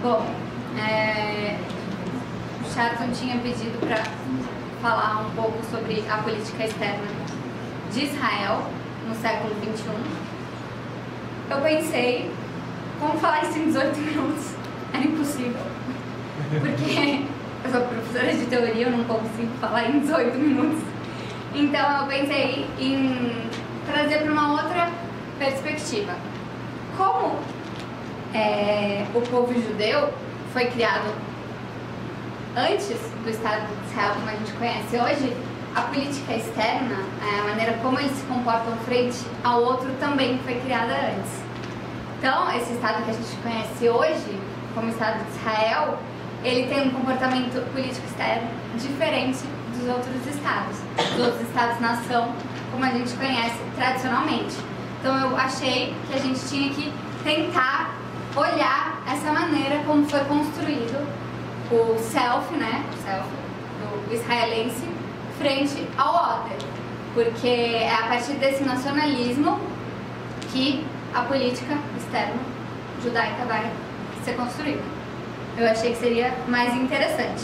Bom, o Charlton tinha pedido para falar um pouco sobre a política externa de Israel no século XXI. Eu pensei, como falar isso em 18 minutos? Era impossível. Porque eu sou professora de teoria, eu não consigo falar em 18 minutos. Então eu pensei em trazer para uma outra perspectiva. Como o povo judeu foi criado antes do Estado de Israel, como a gente conhece hoje, a política externa, a maneira como eles se comportam frente ao outro, também foi criada antes. Então, esse Estado que a gente conhece hoje, como Estado de Israel, ele tem um comportamento político externo diferente dos outros Estados-nação, como a gente conhece tradicionalmente. Então, eu achei que a gente tinha que tentar olhar essa maneira como foi construído o self, né, o self do israelense frente ao other, porque é a partir desse nacionalismo que a política externa judaica vai ser construída. Eu achei que seria mais interessante.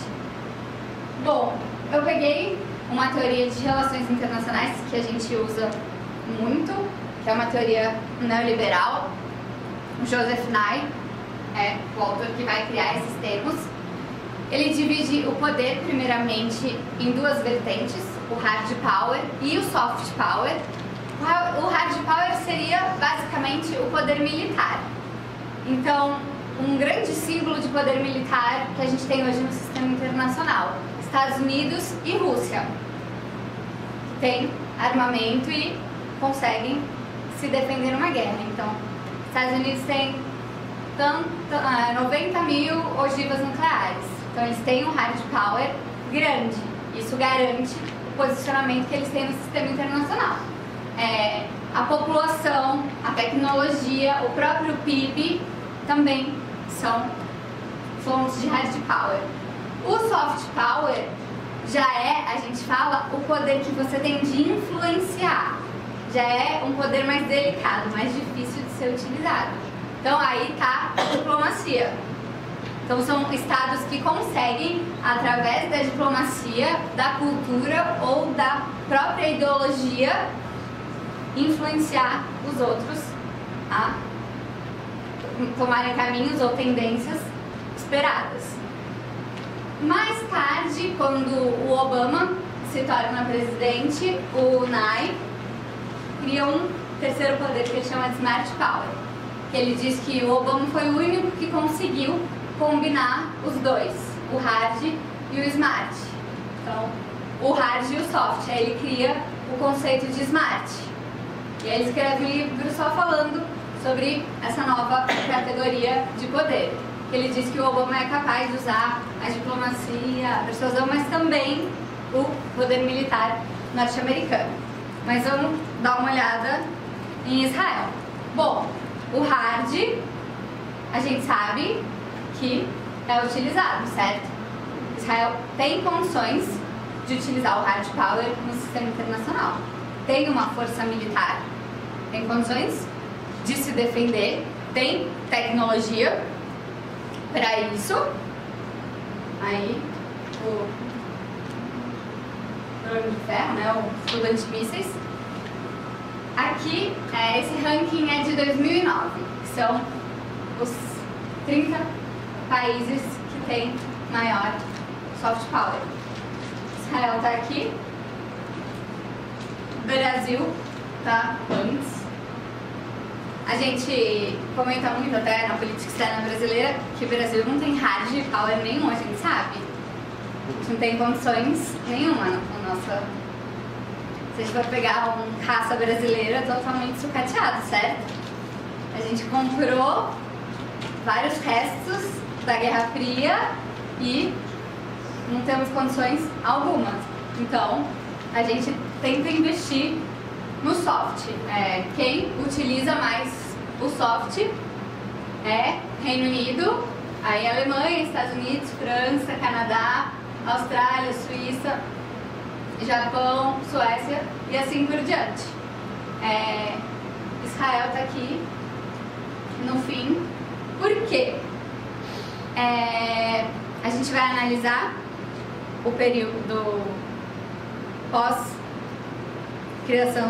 Bom, eu peguei uma teoria de relações internacionais que a gente usa muito, que é uma teoria neoliberal. O Joseph Nye é o autor que vai criar esses termos. Ele divide o poder, primeiramente, em duas vertentes, o hard power e o soft power. O hard power seria, basicamente, o poder militar. Então, um grande símbolo de poder militar que a gente tem hoje no sistema internacional, Estados Unidos e Rússia, que tem armamento e conseguem se defender numa guerra. Então, Estados Unidos tem 90 mil ogivas nucleares. Então, eles têm um hard power grande. Isso garante o posicionamento que eles têm no sistema internacional. A população, a tecnologia, o próprio PIB também são fontes de hard power. O soft power já a gente fala, o poder que você tem de influenciar. Já é um poder mais delicado, mais difícil de ser utilizado. Então aí está a diplomacia. Então são estados que conseguem, através da diplomacia, da cultura ou da própria ideologia, influenciar os outros a tomarem caminhos ou tendências esperadas. Mais tarde, quando o Obama se torna presidente, o Nye cria um terceiro poder que ele chama de Smart Power. Ele diz que o Obama foi o único que conseguiu combinar os dois, o hard e o smart. Então, o hard e o soft. Aí ele cria o conceito de smart. E aí ele escreve um livro só falando sobre essa nova categoria de poder. Ele diz que o Obama é capaz de usar a diplomacia, a persuasão, mas também o poder militar norte-americano. Mas vamos dar uma olhada em Israel. Bom, o hard, a gente sabe que é utilizado, certo? Israel tem condições de utilizar o hard power no sistema internacional. Tem uma força militar, tem condições de se defender, tem tecnologia para isso. Aí, o drone de ferro, né, o escudo antimísseis. Aqui, esse ranking é de 2009, que são os 30 países que têm maior soft power. Israel está aqui, o Brasil está antes. A gente comenta muito até na política externa brasileira que o Brasil não tem hard power nenhum, a gente sabe. A gente não tem condições nenhuma na nossa... Se a gente for pegar um caça brasileiro, é totalmente sucateado, certo? A gente comprou vários restos da Guerra Fria e não temos condições algumas. Então, a gente tenta investir no soft. Quem utiliza mais o soft é Reino Unido, aí Alemanha, Estados Unidos, França, Canadá, Austrália, Suíça, Japão, Suécia e assim por diante. Israel está aqui no fim. Por quê? a gente vai analisar o período pós-criação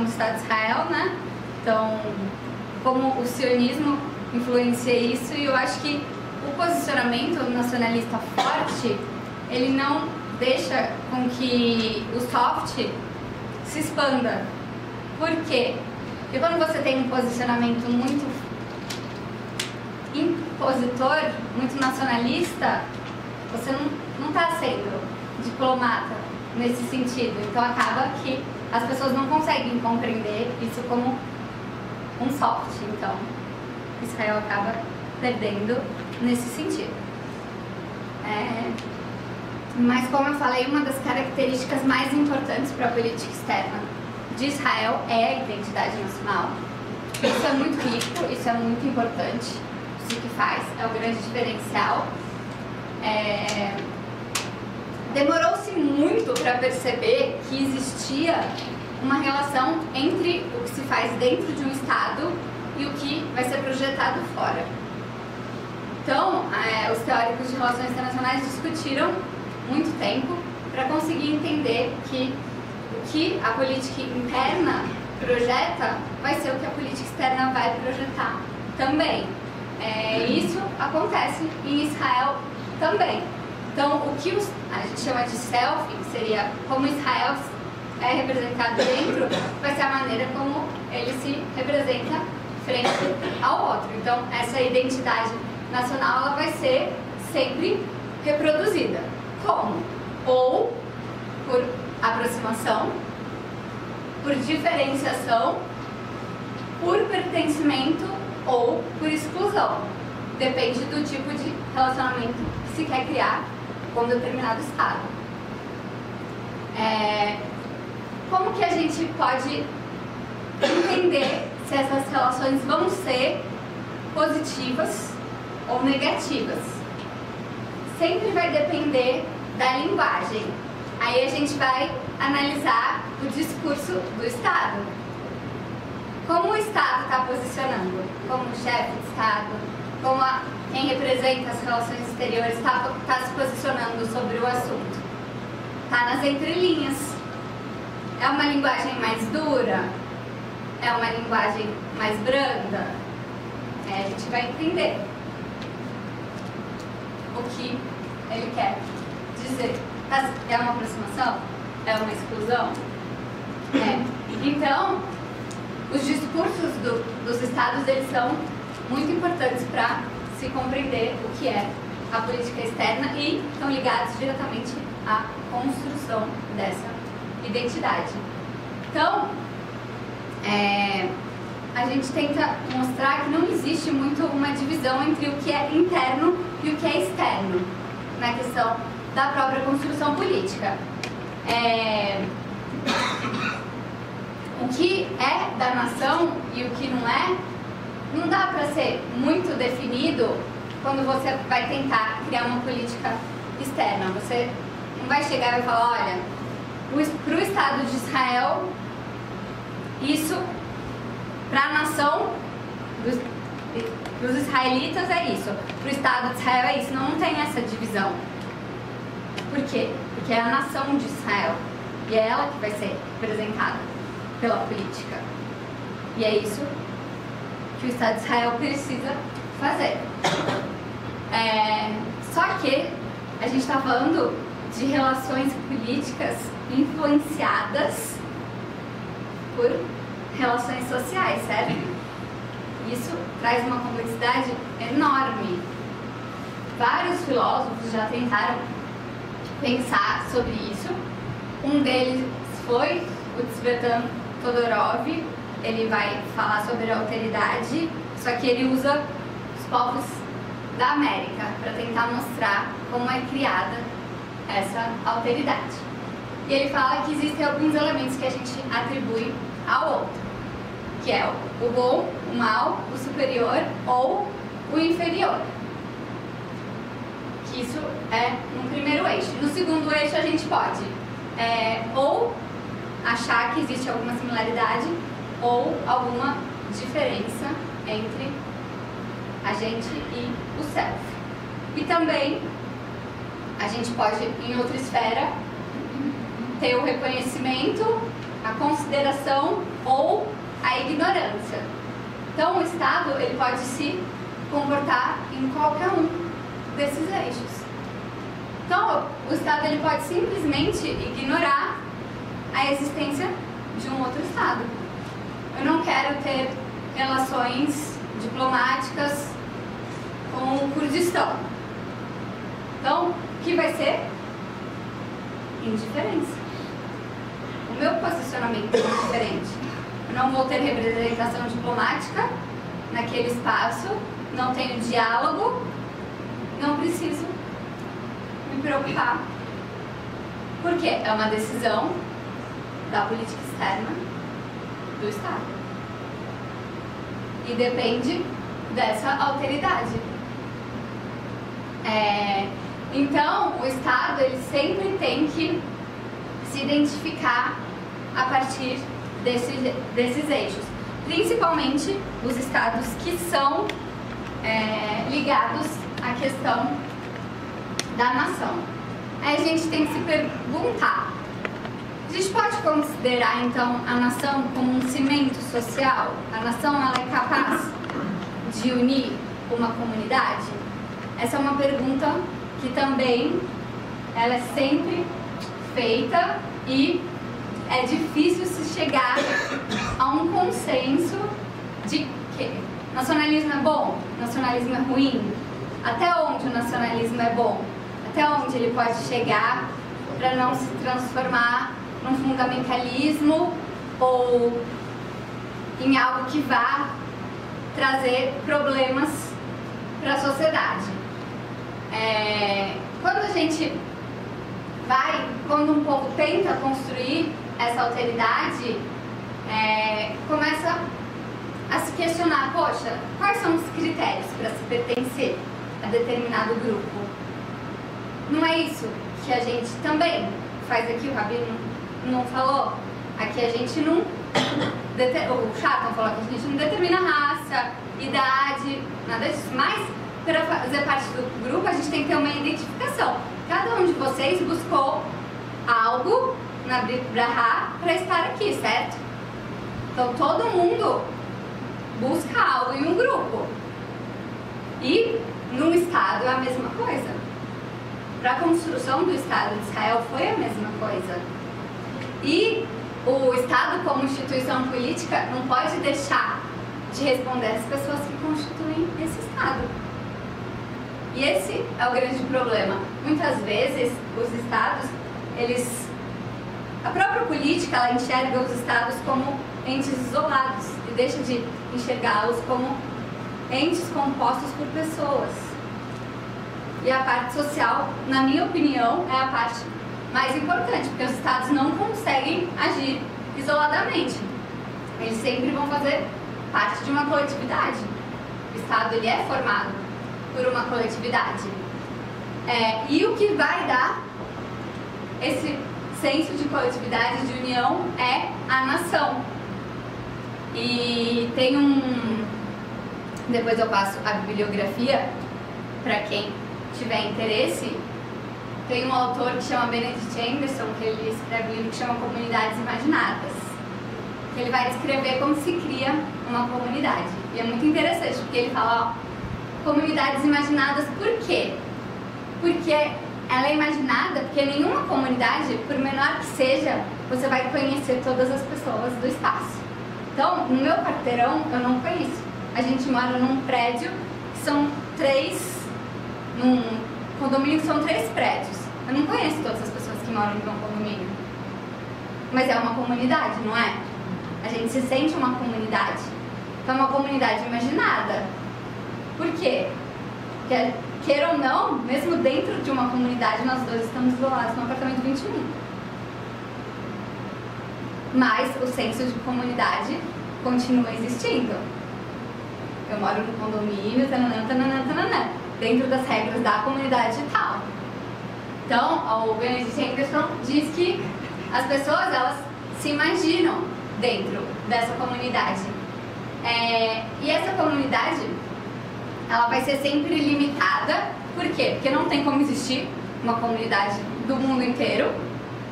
do Estado de Israel, né? Então, como o sionismo influencia isso, e eu acho que o posicionamento nacionalista forte, ele não deixa com que o soft se expanda. Por quê? Porque quando você tem um posicionamento muito impositor, muito nacionalista, você não está sendo diplomata nesse sentido. Então acaba que as pessoas não conseguem compreender isso como um soft. Então Israel acaba perdendo nesse sentido. Mas como eu falei, uma das características mais importantes para a política externa de Israel é a identidade nacional. Isso é muito rico, isso é muito importante. Isso que faz, é o grande diferencial. Demorou-se muito para perceber que existia uma relação entre o que se faz dentro de um Estado e o que vai ser projetado fora. Então, os teóricos de relações internacionais discutiram muito tempo para conseguir entender que o que a política interna projeta vai ser o que a política externa vai projetar também. Isso acontece em Israel também. Então, o que a gente chama de self, que seria como Israel é representado dentro, vai ser a maneira como ele se representa frente ao outro. Então, essa identidade nacional ela vai ser sempre reproduzida. Como? Ou por aproximação, por diferenciação, por pertencimento ou por exclusão. Depende do tipo de relacionamento que se quer criar com um determinado Estado. Como que a gente pode entender se essas relações vão ser positivas ou negativas? Sempre vai depender da linguagem. Aí a gente vai analisar o discurso do Estado. Como o Estado está posicionando? Como o chefe de Estado? Como quem representa as relações exteriores está se posicionando sobre o assunto? Está nas entrelinhas. É uma linguagem mais dura? É uma linguagem mais branda? A gente vai entender o que ele quer dizer. É uma aproximação? É uma exclusão? Então, os discursos dos Estados, eles são muito importantes para se compreender o que é a política externa e estão ligados diretamente à construção dessa identidade. Então, a gente tenta mostrar que não existe muito uma divisão entre o que é interno e o que é externo na questão da própria construção política. O que é da nação e o que não dá para ser muito definido quando você vai tentar criar uma política externa. Você não vai chegar e vai falar, olha, para o Estado de Israel, isso, para a nação, para os israelitas é isso, para o Estado de Israel é isso. Não tem essa divisão. Por quê? Porque é a nação de Israel e é ela que vai ser representada pela política. E é isso que o Estado de Israel precisa fazer. Só que a gente está falando de relações políticas influenciadas por relações sociais, certo? Isso traz uma complexidade enorme. Vários filósofos já tentaram pensar sobre isso. Um deles foi o Tzvetan Todorov. Ele vai falar sobre a alteridade, só que ele usa os povos da América para tentar mostrar como é criada essa alteridade. E ele fala que existem alguns elementos que a gente atribui ao outro, que é o bom, o mal, o superior ou o inferior. Que isso é no primeiro eixo. No segundo eixo a gente pode ou achar que existe alguma similaridade ou alguma diferença entre a gente e o self. E também a gente pode, em outra esfera, ter o reconhecimento, a consideração ou a ignorância. Então, o Estado ele pode se comportar em qualquer um desses eixos. Então, o Estado ele pode simplesmente ignorar a existência de um outro Estado. Eu não quero ter relações diplomáticas com o Kurdistão. Então, o que vai ser? Indiferença. O meu posicionamento é diferente. Eu não vou ter representação diplomática naquele espaço, não tenho diálogo, não preciso me preocupar. Por quê? É uma decisão da política externa do Estado. E depende dessa alteridade. Então, o Estado ele sempre tem que se identificar a partir desses eixos. Principalmente os Estados que são ligados à questão da nação. Aí a gente tem que se perguntar, a gente pode considerar então a nação como um cimento social? A nação ela é capaz de unir uma comunidade? Essa é uma pergunta que também ela é sempre feita e é difícil se chegar a um consenso de que nacionalismo é bom, nacionalismo é ruim, até onde o nacionalismo é bom, até onde ele pode chegar para não se transformar num fundamentalismo ou em algo que vá trazer problemas para a sociedade. Quando um povo tenta construir essa alteridade, começa a se questionar, poxa, quais são os critérios para se pertencer a determinado grupo? Não é isso que a gente também faz aqui, o Rabino não falou? Aqui a gente não... O Chatham falou que a gente não determina raça, idade, nada disso, mas para fazer parte do grupo a gente tem que ter uma identificação. Cada um de vocês buscou algo na Brit Braha para estar aqui, certo? Então todo mundo busca algo em um grupo. E no Estado é a mesma coisa. Para a construção do Estado de Israel foi a mesma coisa. E o Estado como instituição política não pode deixar de responder às pessoas que constituem esse Estado. E esse é o grande problema. Muitas vezes os Estados, a própria política, ela enxerga os Estados como entes isolados e deixa de enxergá-los como entes compostos por pessoas. E a parte social, na minha opinião, é a parte mais importante, porque os Estados não conseguem agir isoladamente. Eles sempre vão fazer parte de uma coletividade. O Estado ele é formado por uma coletividade. E o que vai dar esse senso de coletividade, de união, é a nação. E tem depois eu passo a bibliografia para quem tiver interesse. Tem um autor que chama Benedict Anderson, que ele escreve um livro que chama Comunidades Imaginadas, que ele vai descrever como se cria uma comunidade. E é muito interessante, porque ele fala, comunidades imaginadas, por quê? Porque ela é imaginada porque nenhuma comunidade, por menor que seja, você vai conhecer todas as pessoas do espaço. Então, no meu quarteirão, eu não conheço. A gente mora num prédio que são num condomínio que são 3 prédios. Eu não conheço todas as pessoas que moram no meu condomínio. Mas é uma comunidade, não é? A gente se sente uma comunidade. Então é uma comunidade imaginada. Por quê? Porque, queira ou não, mesmo dentro de uma comunidade, nós dois estamos isolados no apartamento 21. Mas o senso de comunidade continua existindo. Eu moro no condomínio, tananã, tananã, tananã, dentro das regras da comunidade e tal. Então, o Benedict Anderson diz que as pessoas, elas se imaginam dentro dessa comunidade. E essa comunidade, ela vai ser sempre limitada Por quê? Porque não tem como existir uma comunidade do mundo inteiro,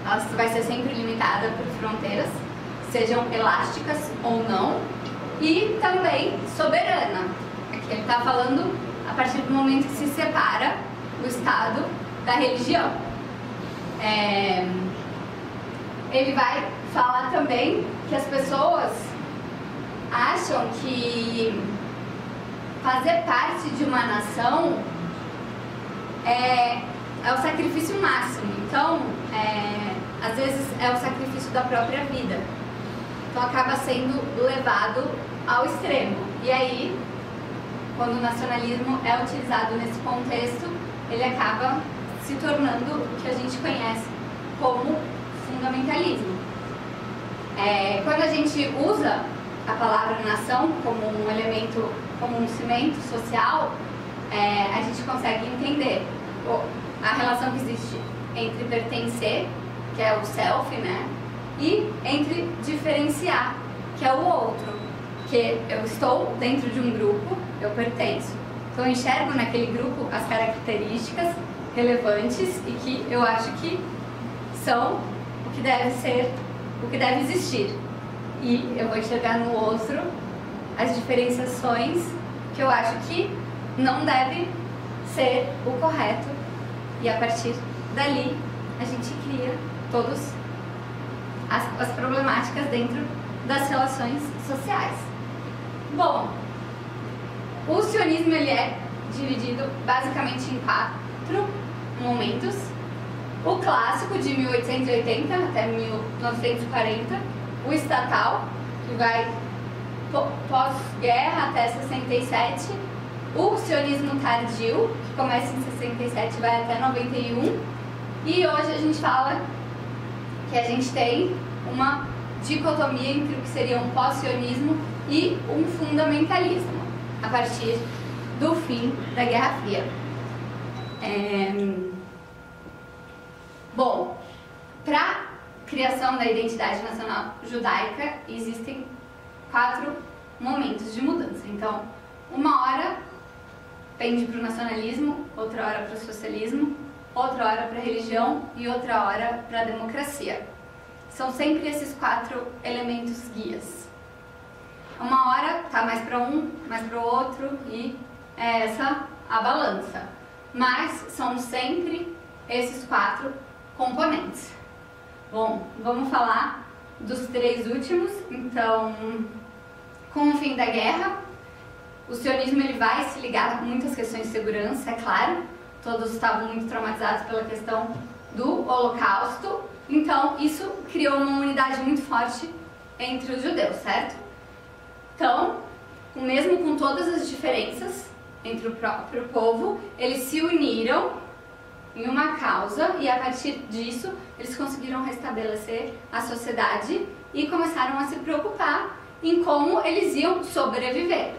ela vai ser sempre limitada por fronteiras, sejam elásticas ou não, e também soberana. Aqui ele está falando a partir do momento que se separa o Estado da religião. Ele vai falar também que as pessoas acham que fazer parte de uma nação é o sacrifício máximo. Então, às vezes é o sacrifício da própria vida. Então acaba sendo levado ao extremo. E aí, quando o nacionalismo é utilizado nesse contexto, ele acaba se tornando o que a gente conhece como fundamentalismo. Quando a gente usa a palavra nação como um elemento, como um cimento social, a gente consegue entender a relação que existe entre pertencer, que é o self, né, e entre diferenciar, que é o outro, que eu estou dentro de um grupo, eu pertenço. Então eu enxergo naquele grupo as características relevantes e que eu acho que são o que deve ser, o que deve existir. E eu vou enxergar no outro as diferenciações que eu acho que não deve ser o correto. E a partir dali a gente cria todas as problemáticas dentro das relações sociais. Bom, o sionismo ele é dividido basicamente em 4 momentos. O clássico, de 1880 até 1940, o estatal, que vai pós-guerra até 67, o sionismo tardio, que começa em 67 e vai até 91, e hoje a gente fala que a gente tem uma dicotomia entre o que seria um pós-sionismo e um fundamentalismo, a partir do fim da Guerra Fria. Bom, para a criação da identidade nacional judaica existem 4 momentos de mudança. Então, uma hora pende para o nacionalismo, outra hora para o socialismo, outra hora para a religião e outra hora para a democracia. São sempre esses 4 elementos guias. Uma hora está mais para um, mais para o outro, e é essa a balança. Mas são sempre esses 4 componentes. Bom, vamos falar dos 3 últimos. Então, com o fim da guerra, o sionismo ele vai se ligar a muitas questões de segurança, é claro. Todos estavam muito traumatizados pela questão do Holocausto. Então, isso criou uma unidade muito forte entre os judeus, certo? Então, mesmo com todas as diferenças entre o próprio povo, eles se uniram em uma causa e a partir disso eles conseguiram restabelecer a sociedade e começaram a se preocupar em como eles iam sobreviver.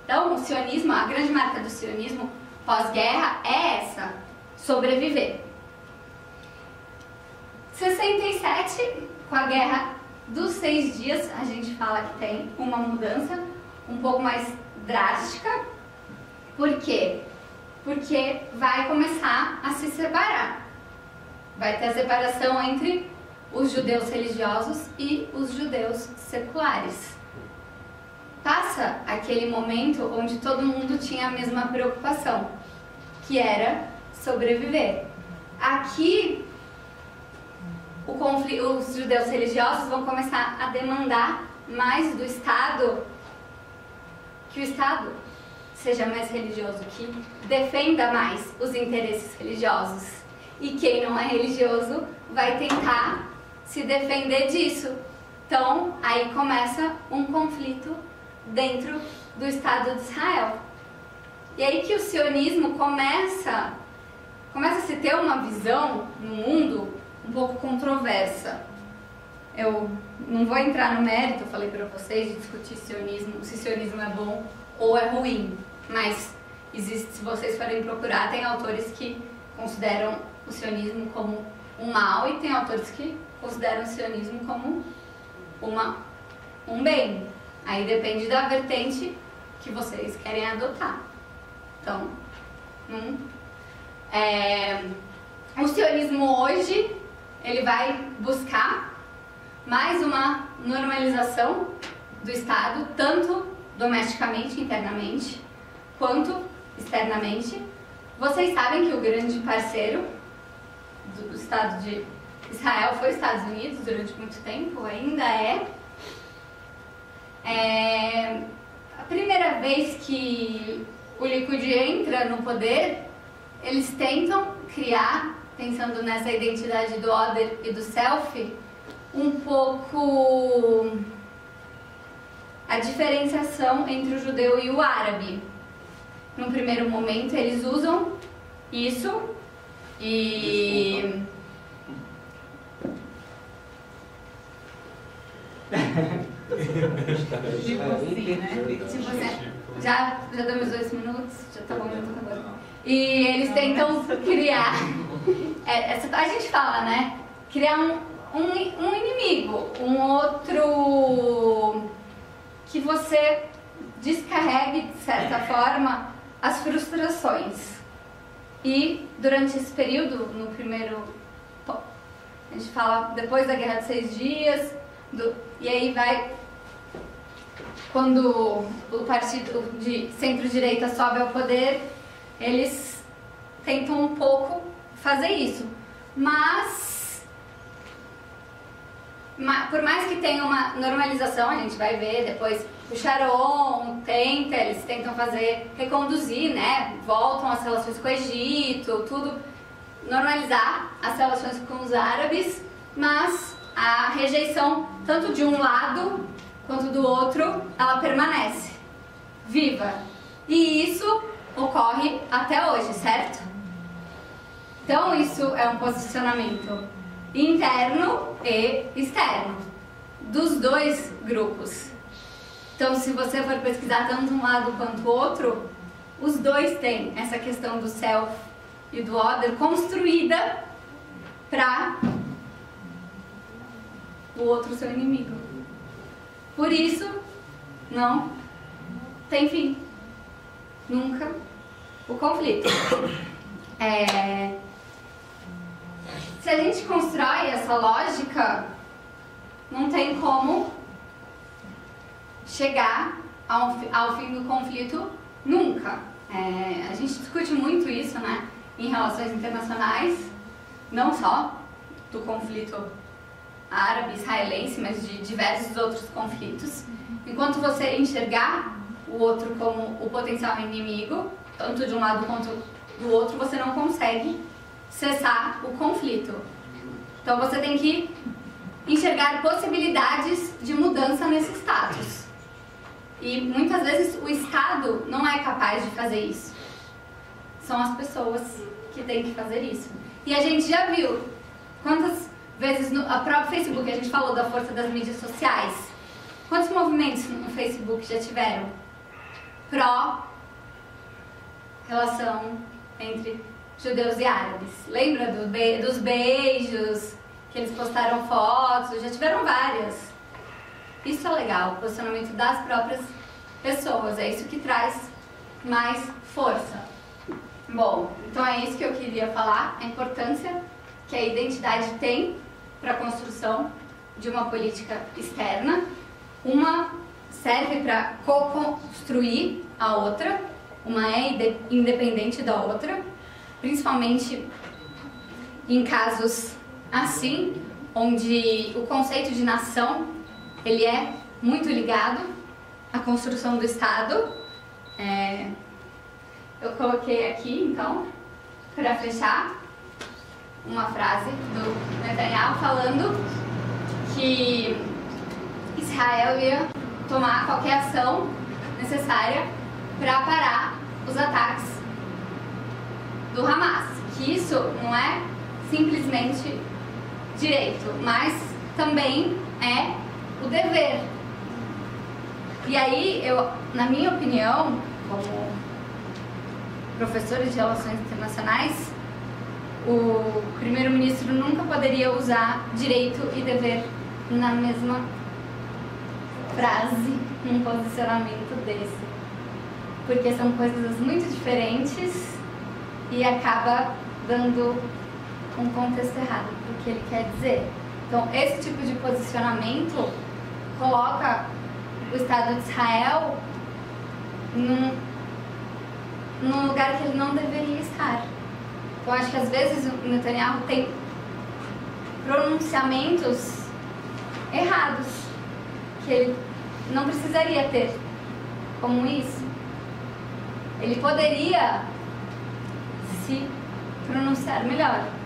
Então, o sionismo, a grande marca do sionismo pós-guerra é essa, sobreviver. 67, com a Guerra dos 6 Dias, a gente fala que tem uma mudança um pouco mais drástica. Por quê? Porque vai começar a se separar. Vai ter a separação entre os judeus religiosos e os judeus seculares. Passa aquele momento onde todo mundo tinha a mesma preocupação, que era sobreviver. Aqui, os judeus religiosos vão começar a demandar mais do Estado, que o Estado seja mais religioso, que defenda mais os interesses religiosos. E quem não é religioso vai tentar se defender disso. Então, aí começa um conflito dentro do Estado de Israel. E aí que o sionismo começa a se ter uma visão no mundo um pouco controversa. Eu não vou entrar no mérito, eu falei para vocês, de discutir sionismo, se sionismo é bom ou é ruim. Mas existe, se vocês forem procurar, tem autores que consideram o sionismo como um mal e tem autores que consideram o sionismo como um bem. Aí depende da vertente que vocês querem adotar. Então, O sionismo hoje, ele vai buscar mais uma normalização do Estado, tanto domesticamente, internamente, quanto externamente. Vocês sabem que o grande parceiro do Estado de Israel foi os Estados Unidos durante muito tempo, ainda é. A primeira vez que o Likud entra no poder, eles tentam criar, pensando nessa identidade do other e do self, um pouco a diferenciação entre o judeu e o árabe. No primeiro momento eles usam isso e... Tipo assim, já deu meus 2 minutos, já tá bom, já tô acabando. E eles tentam criar, a gente fala, né? Criar um inimigo, um outro que você descarregue, de certa forma, as frustrações. E durante esse período, no primeiro, a gente fala depois da Guerra de 6 Dias, e aí vai, quando o partido de centro-direita sobe ao poder, eles tentam um pouco fazer isso. Mas por mais que tenha uma normalização, a gente vai ver depois, o Sharon eles tentam reconduzir, né? Voltam as relações com o Egito, tudo, normalizar as relações com os árabes, mas a rejeição, tanto de um lado quanto do outro, ela permanece viva. E isso ocorre até hoje, certo? Então isso é um posicionamento interno e externo dos dois grupos. Então, se você for pesquisar tanto um lado quanto o outro, os dois têm essa questão do self e do other construída para o outro seu inimigo. Por isso, não tem fim. Nunca o conflito. Se a gente constrói essa lógica, não tem como chegar ao fim do conflito nunca. A gente discute muito isso, né, em relações internacionais, não só do conflito árabe-israelense, mas de diversos outros conflitos. Enquanto você enxergar o outro como o potencial inimigo, tanto de um lado quanto do outro, você não consegue cessar o conflito. Então você tem que enxergar possibilidades de mudança nesse status. E muitas vezes o Estado não é capaz de fazer isso. São as pessoas que têm que fazer isso. E a gente já viu quantas vezes a própria Facebook, a gente falou da força das mídias sociais. Quantos movimentos no Facebook já tiveram pró-relação entre judeus e árabes? Lembra dos beijos, que eles postaram fotos? Já tiveram várias. Isso é legal, o posicionamento das próprias pessoas, é isso que traz mais força. Bom, então é isso que eu queria falar, a importância que a identidade tem para a construção de uma política externa. Uma serve para co-construir a outra, uma é independente da outra, principalmente em casos assim, onde o conceito de nação ele é muito ligado à construção do Estado. Eu coloquei aqui, então, para fechar, uma frase do Netanyahu falando que Israel ia tomar qualquer ação necessária para parar os ataques do Hamas. Que isso não é simplesmente direito, mas também é o dever. E aí, na minha opinião, como professora de Relações Internacionais, o primeiro-ministro nunca poderia usar direito e dever na mesma frase, num posicionamento desse. Porque são coisas muito diferentes e acaba dando um contexto errado do que ele quer dizer. Então, esse tipo de posicionamento coloca o Estado de Israel num lugar que ele não deveria estar. Então, acho que às vezes o Netanyahu tem pronunciamentos errados que ele não precisaria ter, como isso. Ele poderia se pronunciar melhor.